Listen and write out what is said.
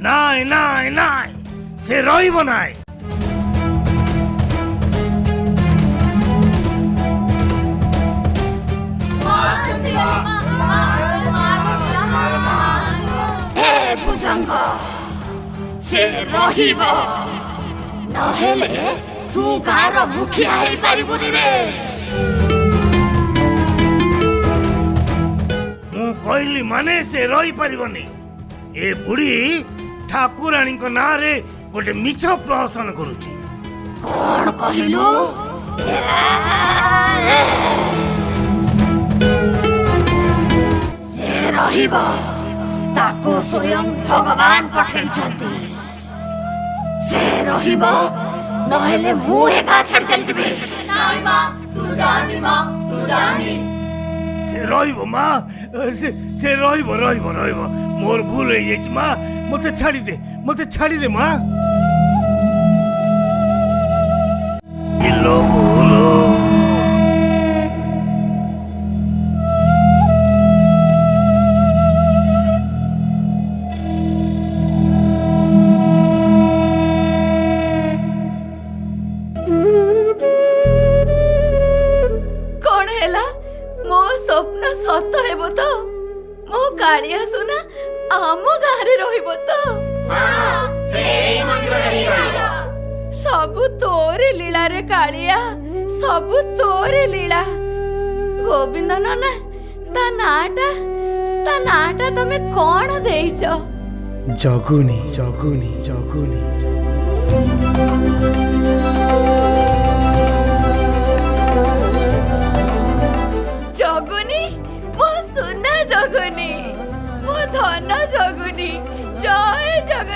নাই নাই নাই সে রইব নাই। হে ভুজঙ্গ সে রহিব নহলে তু গাঁর মুখিয়া হই পারিবুনি রে। ମୁଁ କହିଲି ମାନେ ସେ ରହିପାରିବନି। ଏ ବୁଢୀ ଠାକୁରାଣୀଙ୍କ ନାଁରେ ଗୋଟେ ମିଛ ପ୍ରହସନ କରୁଛି। କଣ କହିଲୁ? ସେ ରହିବ ତାକୁ ସ୍ୱୟଂ ଭଗବାନ ପଠେଇଛନ୍ତି। ସେ ରହିବ নহলে ମୁଁ ଏକା ଛାଡ଼ି ଚାଲିଯିବି। ନାଇଁ ମା ତୁ ଜାଣି ମା ତୁ ଜାଣି। ସେ ରହିବ ମା, ସେ ରହିବ ରହିବ ରହିବ। ମୋର ଭୁଲ ହେଇଯାଇଛି ମା, ମତେ ଛାଡ଼ିଦେ, ମତେ ଛାଡ଼ିଦେ ମା। କିଲୋ ଭୁଲ। କଣ ହେଲା? ମୋ ସ୍ୱପ୍ନ ସତ ହେବ ତ? ମୋ କାଳିଆ ସୁନା ଆମ ଗାଁରେ ରହିବ ତ? ସବୁ ତୋରି ଲୀଳାରେ କାଳିଆ, ସବୁ ତୋରି ଲୀଳା। ଗୋବିନ୍ଦ ନନା ତା ନାଁଟା ତମେ କଣ ଦେଇଛ? ଜଗୁନି ଜଗୁନି ଜଗୁନି। ଜଗୁନି, ମୋ ସୁନା ଜଗୁନି, ମୋ ଧନ ଜଗୁନି। ଜୟ ଜଗନ୍ନାଥ।